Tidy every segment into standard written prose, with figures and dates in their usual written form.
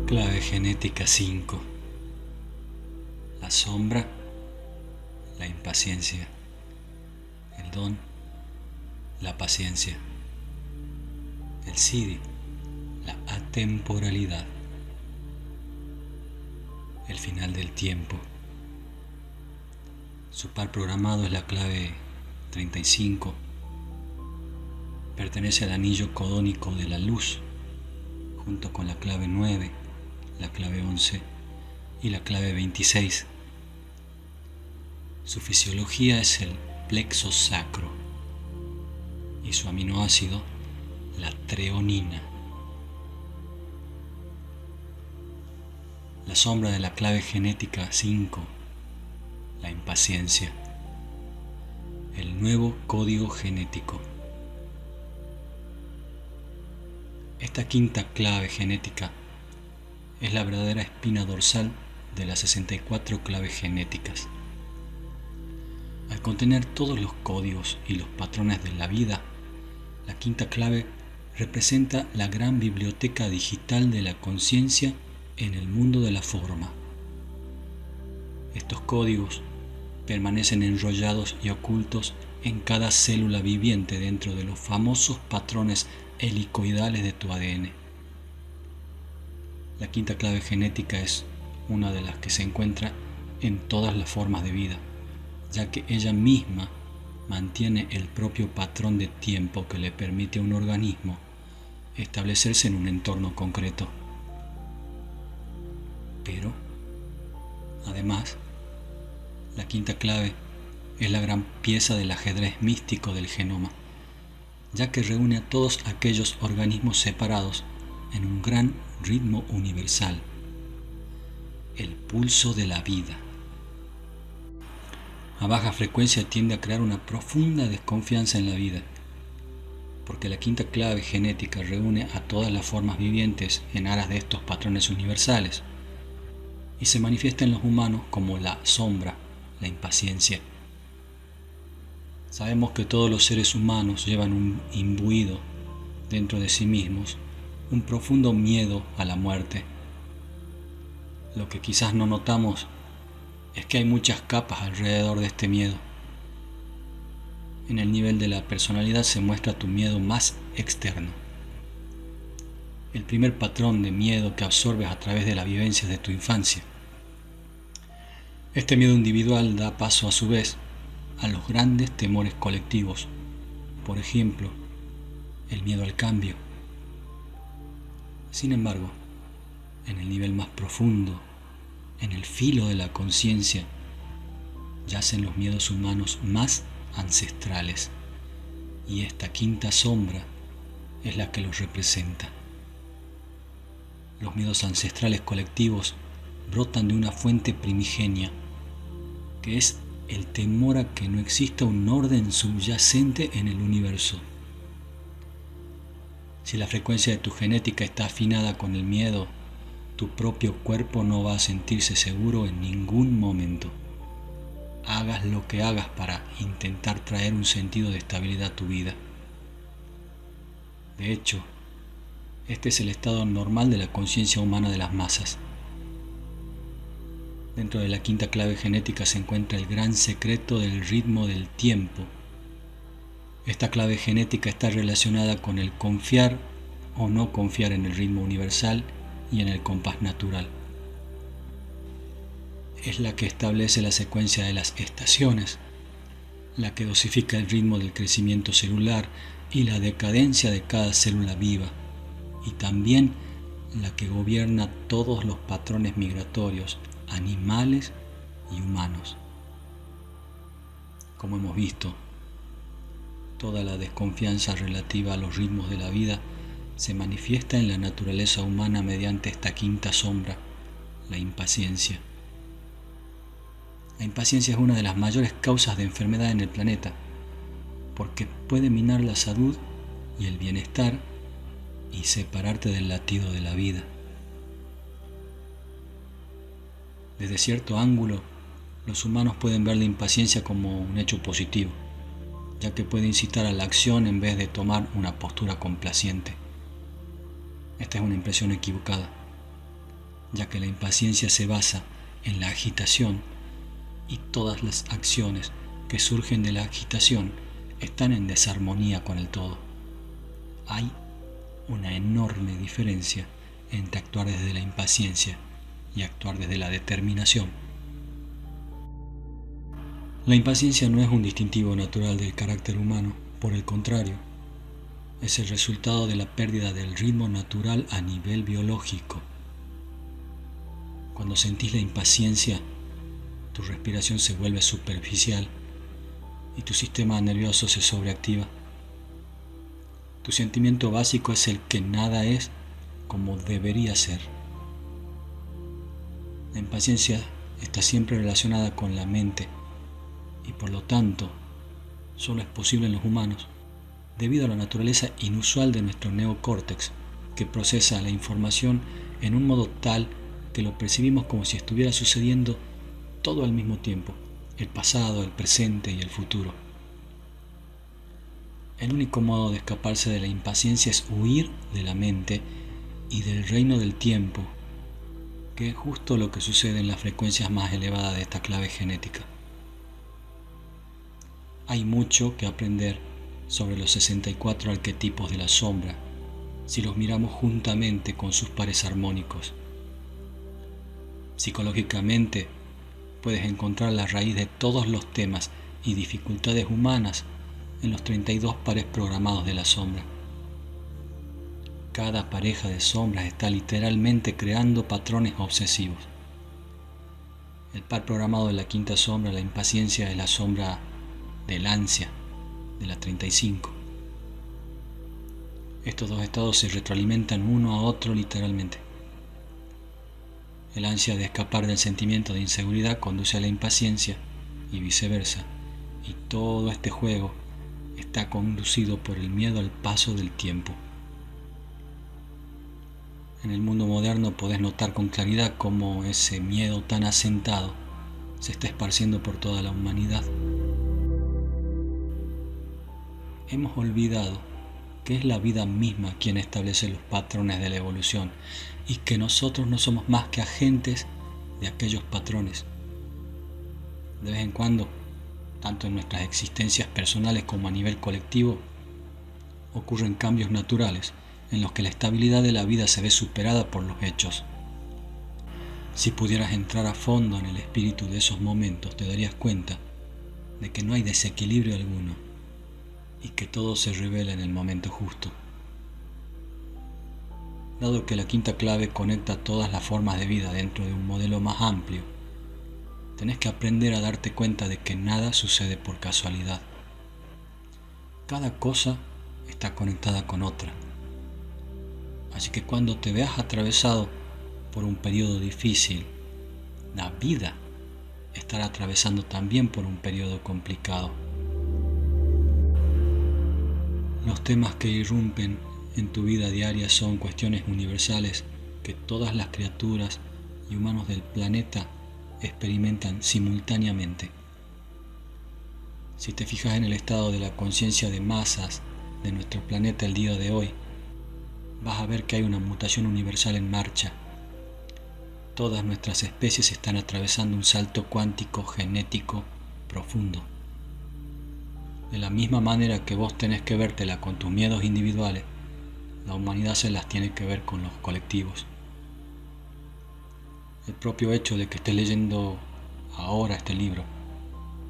Clave genética 5. La sombra, la impaciencia. El don, la paciencia. El Siddhi, la atemporalidad. El final del tiempo. Su par programado es la clave 35. Pertenece al anillo codónico de la luz, junto con la clave 9, la clave 11 y la clave 26. Su fisiología es el plexo sacro y su aminoácido, la treonina. La sombra de la clave genética 5, la impaciencia. El nuevo código genético. Esta quinta clave genética es la verdadera espina dorsal de las 64 claves genéticas. Al contener todos los códigos y los patrones de la vida, la quinta clave representa la gran biblioteca digital de la conciencia en el mundo de la forma. Estos códigos permanecen enrollados y ocultos en cada célula viviente dentro de los famosos patrones helicoidales de tu ADN. La quinta clave genética es una de las que se encuentra en todas las formas de vida, ya que ella misma mantiene el propio patrón de tiempo que le permite a un organismo establecerse en un entorno concreto. Pero, además, la quinta clave es la gran pieza del ajedrez místico del genoma, ya que reúne a todos aquellos organismos separados en un gran ritmo universal, el pulso de la vida. A baja frecuencia tiende a crear una profunda desconfianza en la vida, porque la quinta clave genética reúne a todas las formas vivientes en aras de estos patrones universales y se manifiesta en los humanos como la sombra, la impaciencia. Sabemos que todos los seres humanos llevan un imbuido dentro de sí mismos un profundo miedo a la muerte. Lo que quizás no notamos es que hay muchas capas alrededor de este miedo. En el nivel de la personalidad se muestra tu miedo más externo. El primer patrón de miedo que absorbes a través de las vivencias de tu infancia. Este miedo individual da paso a su vez a los grandes temores colectivos. Por ejemplo, el miedo al cambio. Sin embargo, en el nivel más profundo, en el filo de la conciencia, yacen los miedos humanos más ancestrales, y esta quinta sombra es la que los representa. Los miedos ancestrales colectivos brotan de una fuente primigenia, que es el temor a que no exista un orden subyacente en el universo. Si la frecuencia de tu genética está afinada con el miedo, tu propio cuerpo no va a sentirse seguro en ningún momento. Hagas lo que hagas para intentar traer un sentido de estabilidad a tu vida. De hecho, este es el estado normal de la conciencia humana de las masas. Dentro de la quinta clave genética se encuentra el gran secreto del ritmo del tiempo. Esta clave genética está relacionada con el confiar o no confiar en el ritmo universal y en el compás natural. Es la que establece la secuencia de las estaciones, la que dosifica el ritmo del crecimiento celular y la decadencia de cada célula viva, y también la que gobierna todos los patrones migratorios, animales y humanos. Como hemos visto, toda la desconfianza relativa a los ritmos de la vida se manifiesta en la naturaleza humana mediante esta quinta sombra, la impaciencia. La impaciencia es una de las mayores causas de enfermedad en el planeta, porque puede minar la salud y el bienestar y separarte del latido de la vida. Desde cierto ángulo, los humanos pueden ver la impaciencia como un hecho positivo, ya que puede incitar a la acción en vez de tomar una postura complaciente. Esta es una impresión equivocada. ya que la impaciencia se basa en la agitación y todas las acciones que surgen de la agitación están en desarmonía con el todo. Hay una enorme diferencia entre actuar desde la impaciencia y actuar desde la determinación. La impaciencia no es un distintivo natural del carácter humano, por el contrario, es el resultado de la pérdida del ritmo natural a nivel biológico. Cuando sentís la impaciencia, tu respiración se vuelve superficial y tu sistema nervioso se sobreactiva. Tu sentimiento básico es el que nada es como debería ser. La impaciencia está siempre relacionada con la mente y por lo tanto solo es posible en los humanos debido a la naturaleza inusual de nuestro neocórtex, que procesa la información en un modo tal que lo percibimos como si estuviera sucediendo todo al mismo tiempo, el pasado, el presente y el futuro. El único modo de escaparse de la impaciencia es huir de la mente y del reino del tiempo, que es justo lo que sucede en las frecuencias más elevadas de esta clave genética. Hay mucho que aprender sobre los 64 arquetipos de la sombra si los miramos juntamente con sus pares armónicos. Psicológicamente, puedes encontrar la raíz de todos los temas y dificultades humanas en los 32 pares programados de la sombra. Cada pareja de sombras está literalmente creando patrones obsesivos. El par programado de la quinta sombra, la impaciencia, es la sombra del ansia, de la 35. Estos dos estados se retroalimentan uno a otro literalmente. El ansia de escapar del sentimiento de inseguridad conduce a la impaciencia y viceversa, y todo este juego está conducido por el miedo al paso del tiempo. En el mundo moderno podés notar con claridad cómo ese miedo tan asentado se está esparciendo por toda la humanidad. Hemos olvidado que es la vida misma quien establece los patrones de la evolución y que nosotros no somos más que agentes de aquellos patrones. De vez en cuando, tanto en nuestras existencias personales como a nivel colectivo, ocurren cambios naturales en los que la estabilidad de la vida se ve superada por los hechos. Si pudieras entrar a fondo en el espíritu de esos momentos, te darías cuenta de que no hay desequilibrio alguno y que todo se revela en el momento justo. Dado que la quinta clave conecta todas las formas de vida dentro de un modelo más amplio, tenés que aprender a darte cuenta de que nada sucede por casualidad. Cada cosa está conectada con otra. Así que cuando te veas atravesado por un periodo difícil, la vida estará atravesando también por un periodo complicado. Los temas que irrumpen en tu vida diaria son cuestiones universales que todas las criaturas y humanos del planeta experimentan simultáneamente. Si te fijas en el estado de la conciencia de masas de nuestro planeta el día de hoy, vas a ver que hay una mutación universal en marcha. Todas nuestras especies están atravesando un salto cuántico genético profundo. De la misma manera que vos tenés que vértela con tus miedos individuales, la humanidad se las tiene que ver con los colectivos. El propio hecho de que estés leyendo ahora este libro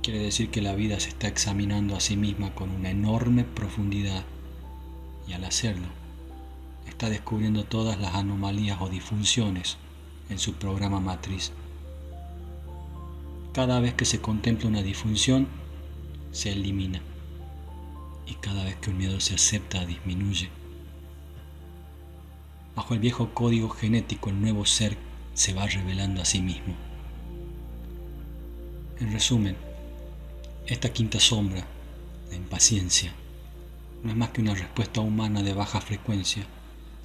quiere decir que la vida se está examinando a sí misma con una enorme profundidad y al hacerlo está descubriendo todas las anomalías o disfunciones en su programa matriz. Cada vez que se contempla una disfunción, se elimina, y cada vez que un miedo se acepta, disminuye. Bajo el viejo código genético, el nuevo ser se va revelando a sí mismo. En resumen, esta quinta sombra, la impaciencia, no es más que una respuesta humana de baja frecuencia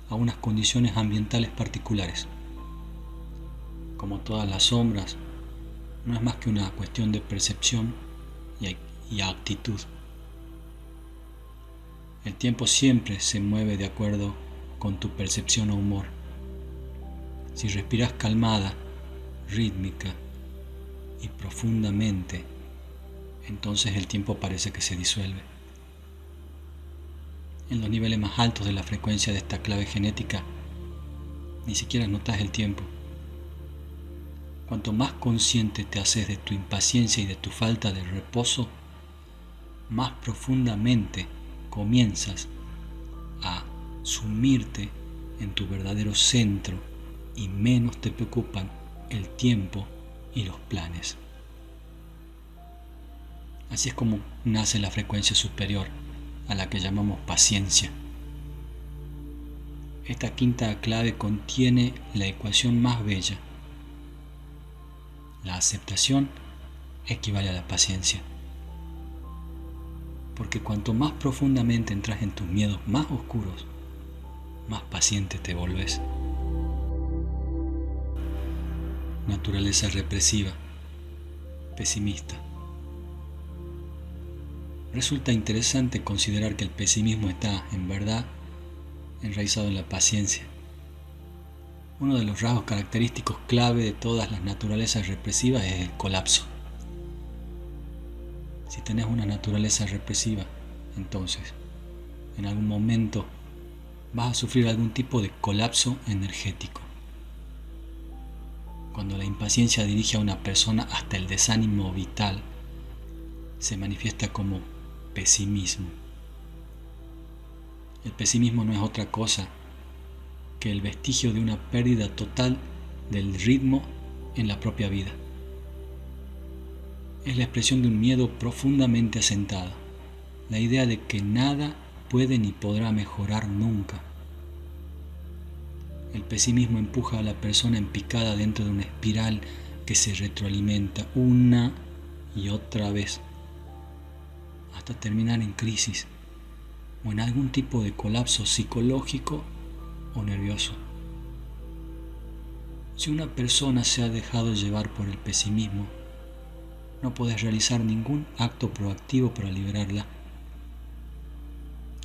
a unas condiciones ambientales particulares. Como todas las sombras, no es más que una cuestión de percepción y actitud. El tiempo siempre se mueve de acuerdo con tu percepción o humor. Si respiras calmada, rítmica y profundamente, entonces el tiempo parece que se disuelve. En los niveles más altos de la frecuencia de esta clave genética, ni siquiera notas el tiempo. Cuanto más consciente te haces de tu impaciencia y de tu falta de reposo, más profundamente comienzas a sumirte en tu verdadero centro y menos te preocupan el tiempo y los planes. Así es como nace la frecuencia superior, a la que llamamos paciencia. Esta quinta clave contiene la ecuación más bella. La aceptación equivale a la paciencia. Porque cuanto más profundamente entras en tus miedos más oscuros, más paciente te volvés. Naturaleza represiva, pesimista. Resulta interesante considerar que el pesimismo está, en verdad, enraizado en la paciencia. Uno de los rasgos característicos clave de todas las naturalezas represivas es el colapso. Si tenés una naturaleza represiva, entonces, en algún momento vas a sufrir algún tipo de colapso energético. Cuando la impaciencia dirige a una persona hasta el desánimo vital, se manifiesta como pesimismo. El pesimismo no es otra cosa que el vestigio de una pérdida total del ritmo en la propia vida. Es la expresión de un miedo profundamente asentado, la idea de que nada puede ni podrá mejorar nunca. El pesimismo empuja a la persona en picada dentro de una espiral que se retroalimenta una y otra vez, hasta terminar en crisis o en algún tipo de colapso psicológico o nervioso. Si una persona se ha dejado llevar por el pesimismo, no puedes realizar ningún acto proactivo para liberarla.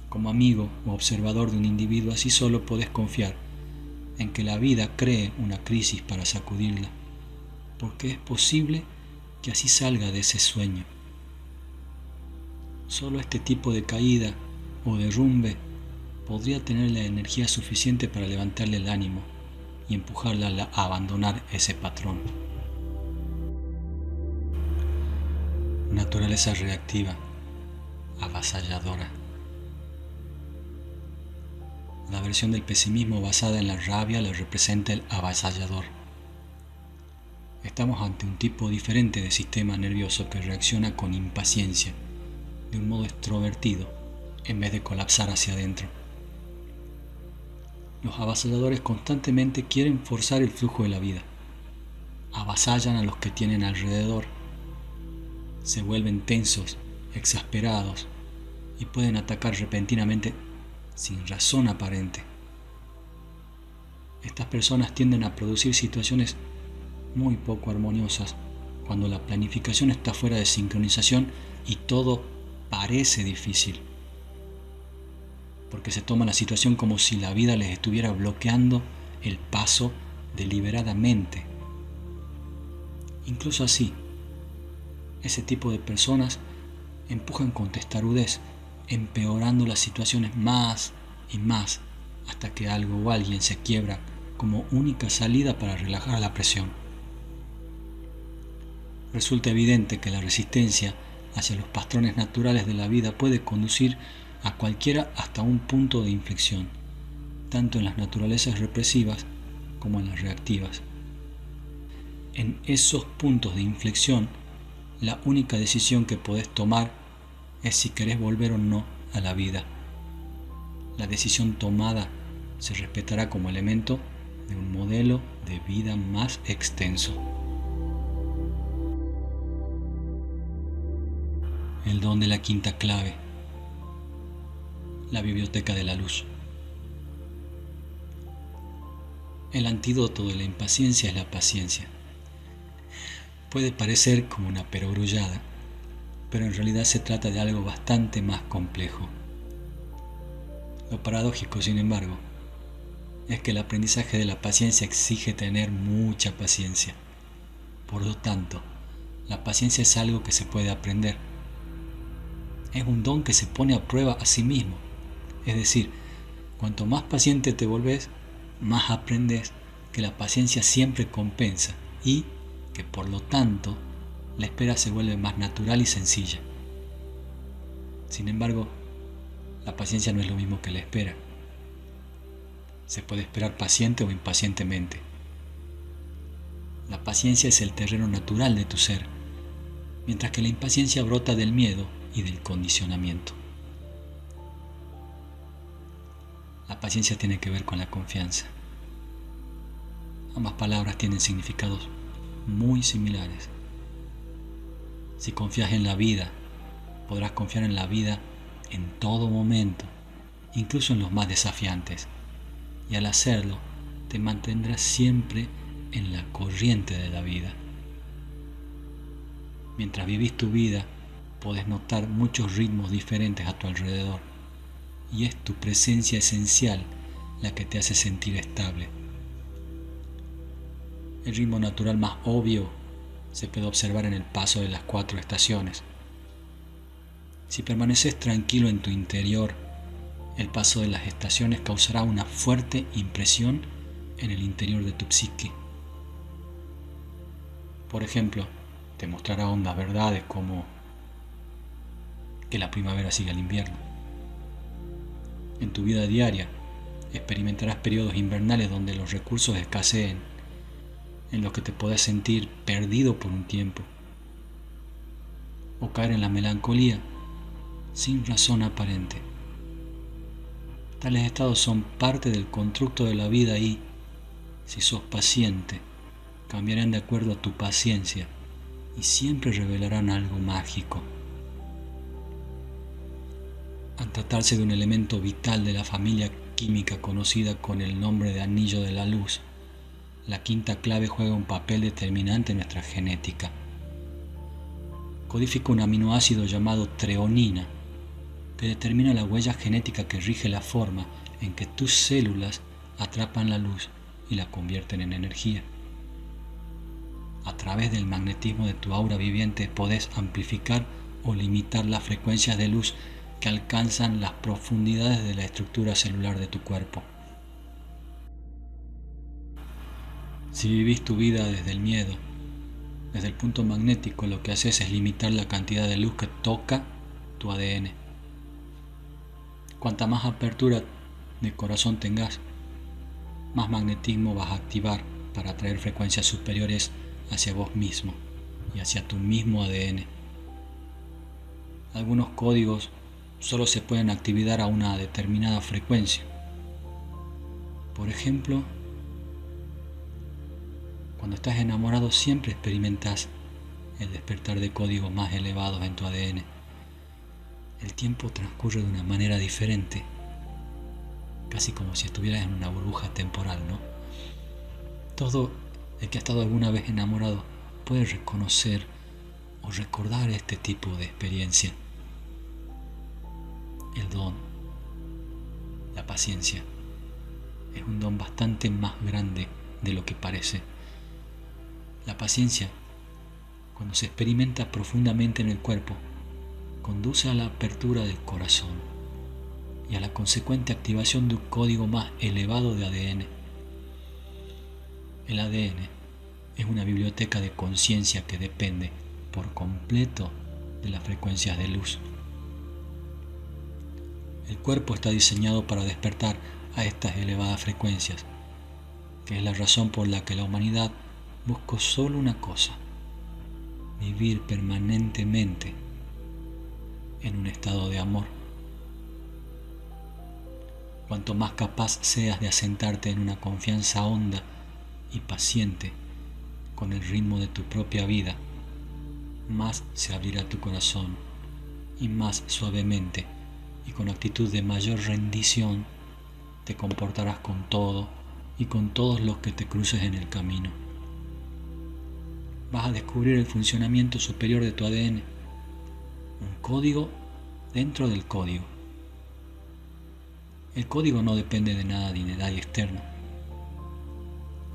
Como amigo o observador de un individuo así, solo puedes confiar en que la vida cree una crisis para sacudirla, porque es posible que así salga de ese sueño. Solo este tipo de caída o derrumbe podría tener la energía suficiente para levantarle el ánimo y empujarla a abandonar ese patrón. Naturaleza reactiva, avasalladora. La versión del pesimismo basada en la rabia le representa el avasallador. Estamos ante un tipo diferente de sistema nervioso que reacciona con impaciencia, de un modo extrovertido, en vez de colapsar hacia adentro. Los avasalladores constantemente quieren forzar el flujo de la vida. Avasallan a los que tienen alrededor. Se vuelven tensos, exasperados y pueden atacar repentinamente sin razón aparente. Estas personas tienden a producir situaciones muy poco armoniosas cuando la planificación está fuera de sincronización y todo parece difícil, porque se toma la situación como si la vida les estuviera bloqueando el paso deliberadamente. Incluso así, ese tipo de personas empujan con testarudez, empeorando las situaciones más y más hasta que algo o alguien se quiebra como única salida para relajar la presión. Resulta evidente que la resistencia hacia los patrones naturales de la vida puede conducir a cualquiera hasta un punto de inflexión, tanto en las naturalezas represivas como en las reactivas. En esos puntos de inflexión, la única decisión que podés tomar es si querés volver o no a la vida. La decisión tomada se respetará como elemento de un modelo de vida más extenso. El don de la quinta clave, la biblioteca de la luz. El antídoto de la impaciencia es la paciencia. Puede parecer como una perogrullada, pero en realidad se trata de algo bastante más complejo. Lo paradójico, sin embargo, es que el aprendizaje de la paciencia exige tener mucha paciencia. Por lo tanto, la paciencia es algo que se puede aprender. Es un don que se pone a prueba a sí mismo. Es decir, cuanto más paciente te volvés, más aprendes que la paciencia siempre compensa y que por lo tanto la espera se vuelve más natural y sencilla. Sin embargo, la paciencia no es lo mismo que la espera. Se puede esperar paciente o impacientemente. La paciencia es el terreno natural de tu ser, mientras que la impaciencia brota del miedo y del condicionamiento. La paciencia tiene que ver con la confianza. Ambas palabras tienen significados muy similares. Si confías en la vida, podrás confiar en la vida en todo momento, incluso en los más desafiantes. Y al hacerlo, te mantendrás siempre en la corriente de la vida. Mientras vivís tu vida, podés notar muchos ritmos diferentes a tu alrededor, y es tu presencia esencial la que te hace sentir estable. El ritmo natural más obvio se puede observar en el paso de las 4 estaciones. Si permaneces tranquilo en tu interior, el paso de las estaciones causará una fuerte impresión en el interior de tu psique. Por ejemplo, te mostrará hondas verdades como que la primavera sigue al invierno. En tu vida diaria, experimentarás periodos invernales donde los recursos escaseen, en los que te podés sentir perdido por un tiempo, o caer en la melancolía sin razón aparente. Tales estados son parte del constructo de la vida y, si sos paciente, cambiarán de acuerdo a tu paciencia y siempre revelarán algo mágico. Al tratarse de un elemento vital de la familia química conocida con el nombre de anillo de la luz, la quinta clave juega un papel determinante en nuestra genética. Codifica un aminoácido llamado treonina, que determina la huella genética que rige la forma en que tus células atrapan la luz y la convierten en energía. A través del magnetismo de tu aura viviente podés amplificar o limitar las frecuencias de luz que alcanzan las profundidades de la estructura celular de tu cuerpo. Si vivís tu vida desde el miedo, desde el punto magnético, lo que haces es limitar la cantidad de luz que toca tu ADN. Cuanta más apertura de corazón tengas, más magnetismo vas a activar para atraer frecuencias superiores hacia vos mismo y hacia tu mismo ADN. Algunos códigos solo se pueden activar a una determinada frecuencia. Por ejemplo, cuando estás enamorado siempre experimentas el despertar de códigos más elevados en tu ADN. El tiempo transcurre de una manera diferente, casi como si estuvieras en una burbuja temporal, ¿no? Todo el que ha estado alguna vez enamorado puede reconocer o recordar este tipo de experiencia. El don, la paciencia, es un don bastante más grande de lo que parece. La paciencia, cuando se experimenta profundamente en el cuerpo, conduce a la apertura del corazón y a la consecuente activación de un código más elevado de ADN. El ADN es una biblioteca de conciencia que depende por completo de las frecuencias de luz. El cuerpo está diseñado para despertar a estas elevadas frecuencias, que es la razón por la que la humanidad buscó solo una cosa: vivir permanentemente en un estado de amor. Cuanto más capaz seas de asentarte en una confianza honda y paciente con el ritmo de tu propia vida, más se abrirá tu corazón y más suavemente y con actitud de mayor rendición te comportarás con todo y con todos los que te cruces en el camino. Vas a descubrir el funcionamiento superior de tu ADN, un código dentro del código. El código no depende de nada ni de nadie externo,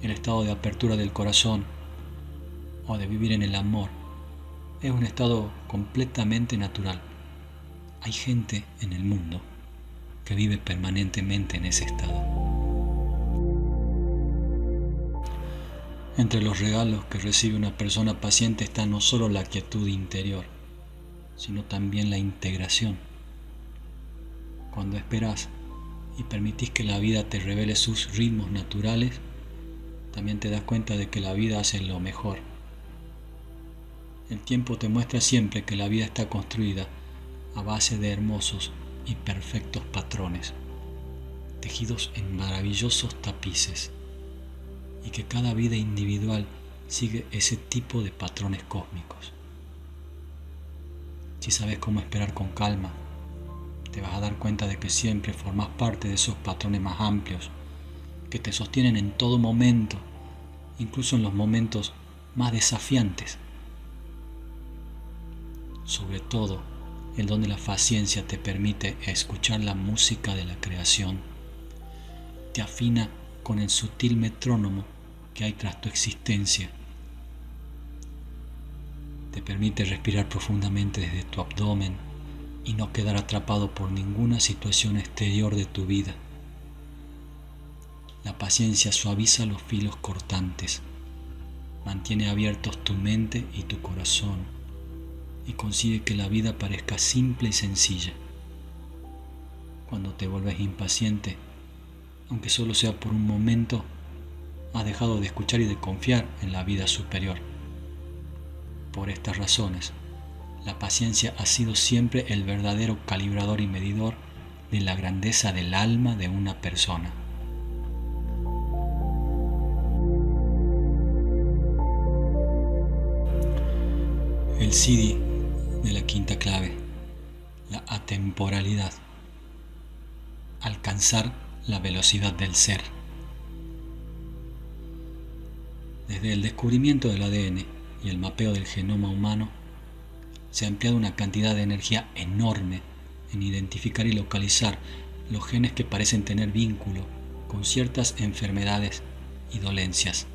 El estado de apertura del corazón o de vivir en el amor es un estado completamente natural. Hay gente en el mundo que vive permanentemente en ese estado. Entre los regalos que recibe una persona paciente está no solo la quietud interior, sino también la integración. Cuando esperas y permitís que la vida te revele sus ritmos naturales, también te das cuenta de que la vida hace lo mejor. El tiempo te muestra siempre que la vida está construida a base de hermosos y perfectos patrones, tejidos en maravillosos tapices, y que cada vida individual sigue ese tipo de patrones cósmicos. Si sabes cómo esperar con calma, te vas a dar cuenta de que siempre formas parte de esos patrones más amplios, que te sostienen en todo momento, incluso en los momentos más desafiantes. Sobre todo, el don de la paciencia te permite escuchar la música de la creación, te afina con el sutil metrónomo que hay tras tu existencia, te permite respirar profundamente desde tu abdomen y no quedar atrapado por ninguna situación exterior de tu vida. La paciencia suaviza los filos cortantes, mantiene abiertos tu mente y tu corazón y consigue que la vida parezca simple y sencilla. Cuando te vuelves impaciente, aunque solo sea por un momento, has dejado de escuchar y de confiar en la vida superior. Por estas razones, la paciencia ha sido siempre el verdadero calibrador y medidor de la grandeza del alma de una persona. El Siddhi de la quinta clave, la atemporalidad. Alcanzar la velocidad del ser. Desde el descubrimiento del ADN y el mapeo del genoma humano, se ha empleado una cantidad de energía enorme en identificar y localizar los genes que parecen tener vínculo con ciertas enfermedades y dolencias.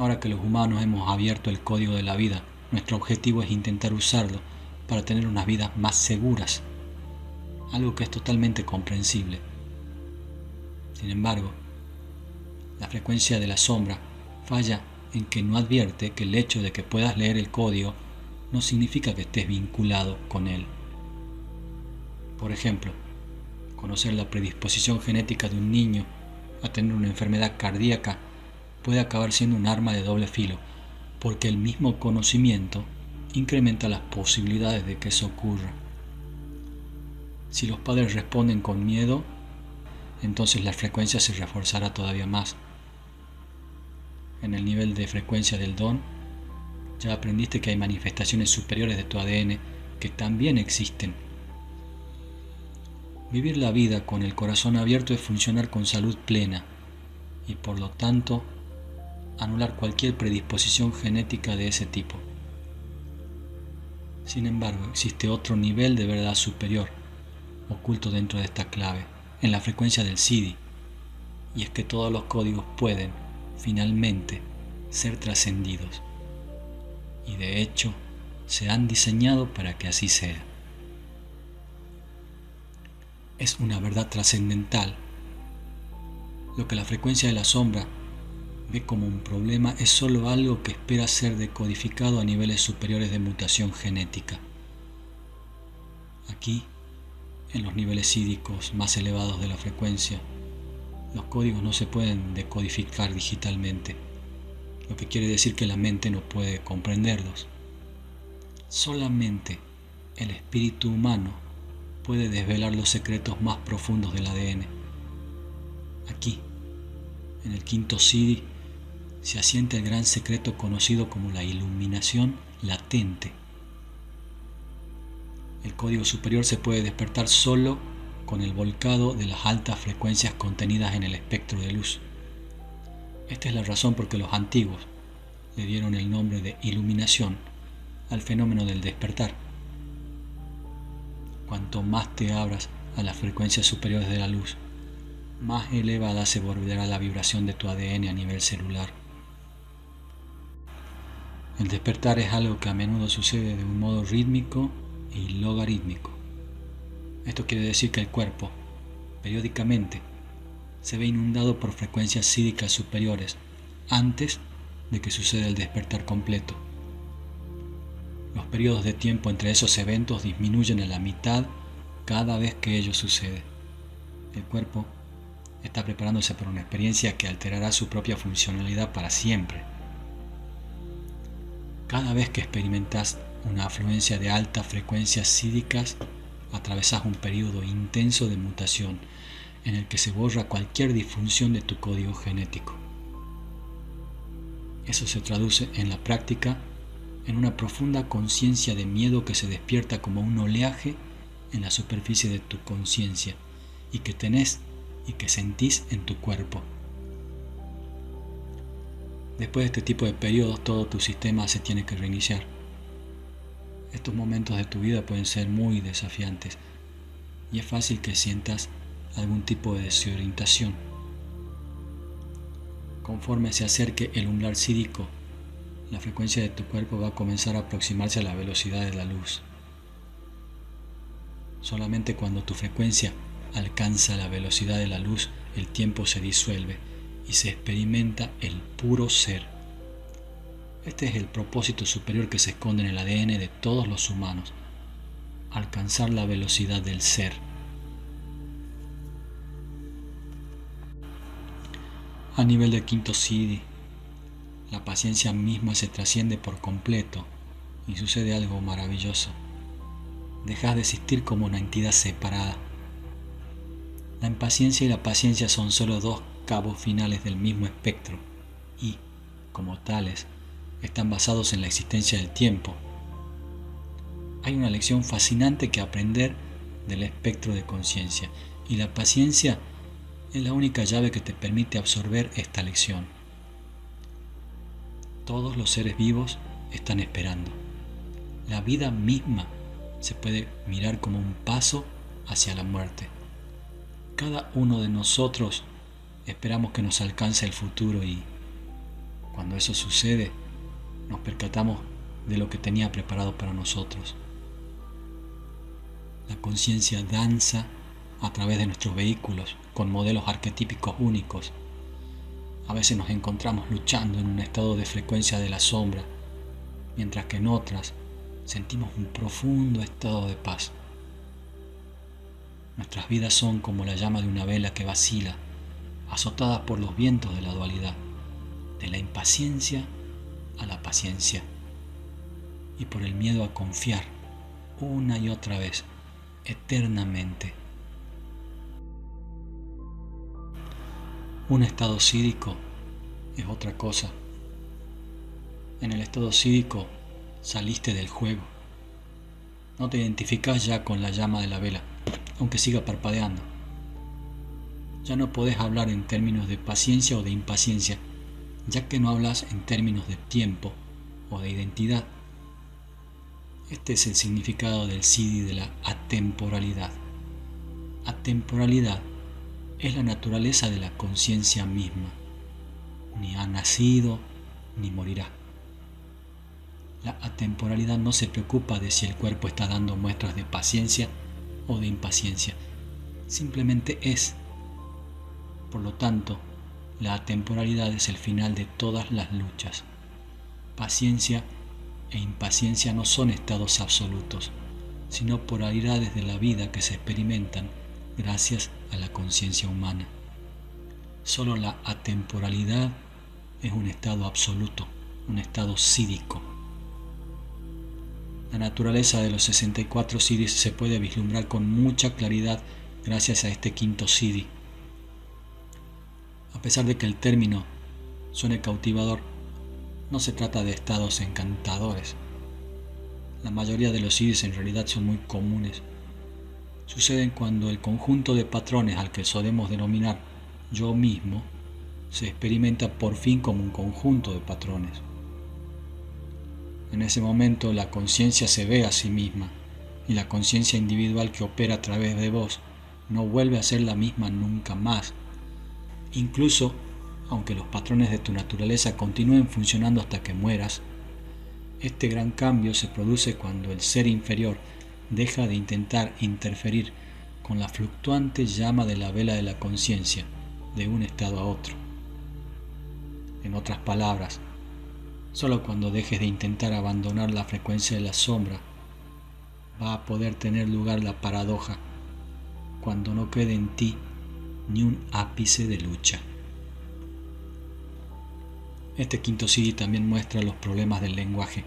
Ahora que los humanos hemos abierto el código de la vida, nuestro objetivo es intentar usarlo para tener unas vidas más seguras, algo que es totalmente comprensible. Sin embargo, la frecuencia de la sombra falla en que no advierte que el hecho de que puedas leer el código no significa que estés vinculado con él. Por ejemplo, conocer la predisposición genética de un niño a tener una enfermedad cardíaca puede acabar siendo un arma de doble filo, porque el mismo conocimiento incrementa las posibilidades de que eso ocurra. Si los padres responden con miedo, entonces la frecuencia se reforzará todavía más. En el nivel de frecuencia del don, ya aprendiste que hay manifestaciones superiores de tu ADN que también existen. Vivir la vida con el corazón abierto es funcionar con salud plena y por lo tanto anular cualquier predisposición genética de ese tipo. Sin embargo, existe otro nivel de verdad superior, oculto dentro de esta clave, en la frecuencia del Siddhi, y es que todos los códigos pueden, finalmente, ser trascendidos, y de hecho, se han diseñado para que así sea. Es una verdad trascendental. Lo que la frecuencia de la sombra ve como un problema es solo algo que espera ser decodificado a niveles superiores de mutación genética. Aquí, en los niveles sídicos más elevados de la frecuencia, los códigos no se pueden decodificar digitalmente, lo que quiere decir que la mente no puede comprenderlos. Solamente el espíritu humano puede desvelar los secretos más profundos del ADN. Aquí, en el quinto Siddhi, se asienta el gran secreto conocido como la iluminación latente. El código superior se puede despertar solo con el volcado de las altas frecuencias contenidas en el espectro de luz. Esta es la razón por que los antiguos le dieron el nombre de iluminación al fenómeno del despertar. Cuanto más te abras a las frecuencias superiores de la luz, más elevada se volverá la vibración de tu ADN a nivel celular. El despertar es algo que a menudo sucede de un modo rítmico y logarítmico. Esto quiere decir que el cuerpo, periódicamente, se ve inundado por frecuencias sídicas superiores antes de que suceda el despertar completo. Los periodos de tiempo entre esos eventos disminuyen a la mitad cada vez que ello sucede. El cuerpo está preparándose para una experiencia que alterará su propia funcionalidad para siempre. Cada vez que experimentas una afluencia de altas frecuencias sídicas, atravesas un periodo intenso de mutación en el que se borra cualquier disfunción de tu código genético. Eso se traduce en la práctica en una profunda conciencia de miedo que se despierta como un oleaje en la superficie de tu conciencia y que tenés y que sentís en tu cuerpo. Después de este tipo de periodos, todo tu sistema se tiene que reiniciar. Estos momentos de tu vida pueden ser muy desafiantes y es fácil que sientas algún tipo de desorientación. Conforme se acerque el umbral sídico, la frecuencia de tu cuerpo va a comenzar a aproximarse a la velocidad de la luz. Solamente cuando tu frecuencia alcanza la velocidad de la luz, el tiempo se disuelve y se experimenta el puro ser. Este es el propósito superior que se esconde en el ADN de todos los humanos: alcanzar la velocidad del ser. A nivel del quinto Siddhi, la paciencia misma se trasciende por completo y sucede algo maravilloso. Dejas de existir como una entidad separada. La impaciencia y la paciencia son solo dos cabos finales del mismo espectro y, como tales, están basados en la existencia del tiempo. Hay una lección fascinante que aprender del espectro de conciencia y la paciencia es la única llave que te permite absorber esta lección. Todos los seres vivos están esperando. La vida misma se puede mirar como un paso hacia la muerte. Cada uno de nosotros esperamos que nos alcance el futuro y, cuando eso sucede, nos percatamos de lo que tenía preparado para nosotros. La conciencia danza a través de nuestros vehículos con modelos arquetípicos únicos. A veces nos encontramos luchando en un estado de frecuencia de la sombra, mientras que en otras sentimos un profundo estado de paz. Nuestras vidas son como la llama de una vela que vacila, azotadas por los vientos de la dualidad, de la impaciencia a la paciencia, y por el miedo a confiar una y otra vez, eternamente. Un estado sídico es otra cosa. En el estado sídico saliste del juego. No te identificás ya con la llama de la vela, aunque siga parpadeando. Ya no podés hablar en términos de paciencia o de impaciencia, ya que no hablas en términos de tiempo o de identidad. Este es el significado del Siddhi de la atemporalidad. Atemporalidad es la naturaleza de la conciencia misma. Ni ha nacido ni morirá. La atemporalidad no se preocupa de si el cuerpo está dando muestras de paciencia o de impaciencia. Simplemente es. Por lo tanto, la atemporalidad es el final de todas las luchas. Paciencia e impaciencia no son estados absolutos, sino polaridades de la vida que se experimentan gracias a la conciencia humana. Solo la atemporalidad es un estado absoluto, un estado sídico. La naturaleza de los 64 siddhis se puede vislumbrar con mucha claridad gracias a este quinto siddhi. A pesar de que el término suene cautivador, no se trata de estados encantadores. La mayoría de los siddhis en realidad son muy comunes. Suceden cuando el conjunto de patrones al que solemos denominar yo mismo se experimenta por fin como un conjunto de patrones. En ese momento la conciencia se ve a sí misma y la conciencia individual que opera a través de vos no vuelve a ser la misma nunca más Incluso, aunque los patrones de tu naturaleza continúen funcionando hasta que mueras, este gran cambio se produce cuando el ser inferior deja de intentar interferir con la fluctuante llama de la vela de la conciencia de un estado a otro. En otras palabras, solo cuando dejes de intentar abandonar la frecuencia de la sombra va a poder tener lugar la paradoja, cuando no quede en ti ni un ápice de lucha. Este quinto CD también muestra los problemas del lenguaje.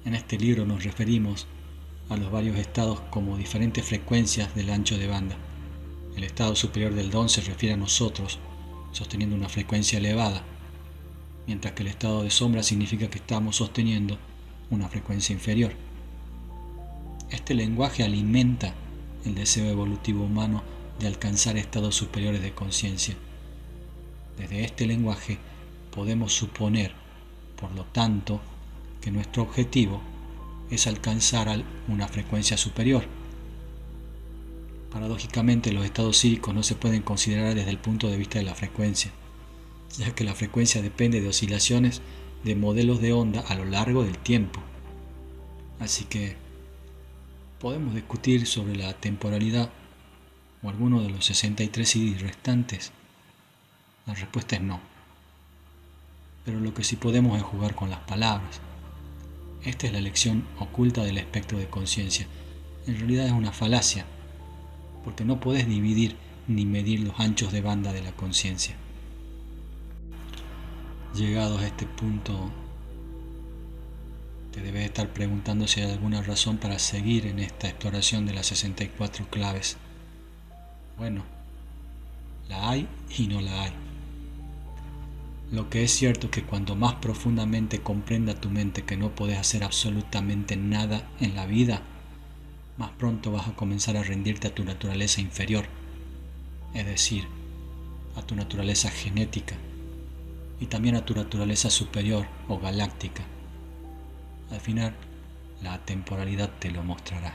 En este libro nos referimos a los varios estados como diferentes frecuencias del ancho de banda. El estado superior del don se refiere a nosotros, sosteniendo una frecuencia elevada, mientras que el estado de sombra significa que estamos sosteniendo una frecuencia inferior. Este lenguaje alimenta el deseo evolutivo humano de alcanzar estados superiores de conciencia. Desde este lenguaje podemos suponer, por lo tanto, que nuestro objetivo es alcanzar una frecuencia superior. Paradójicamente, los estados psíquicos no se pueden considerar desde el punto de vista de la frecuencia, ya que la frecuencia depende de oscilaciones de modelos de onda a lo largo del tiempo. Así que podemos discutir sobre la temporalidad o alguno de los 63 CDs restantes. La respuesta es no. Pero lo que sí podemos es jugar con las palabras. Esta es la elección oculta del espectro de conciencia. En realidad es una falacia, porque no podés dividir ni medir los anchos de banda de la conciencia. Llegados a este punto, te debes estar preguntando si hay alguna razón para seguir en esta exploración de las 64 claves. Bueno, la hay y no la hay. Lo que es cierto es que cuanto más profundamente comprenda tu mente que no podés hacer absolutamente nada en la vida, más pronto vas a comenzar a rendirte a tu naturaleza inferior, es decir, a tu naturaleza genética y también a tu naturaleza superior o galáctica. Al final, la temporalidad te lo mostrará.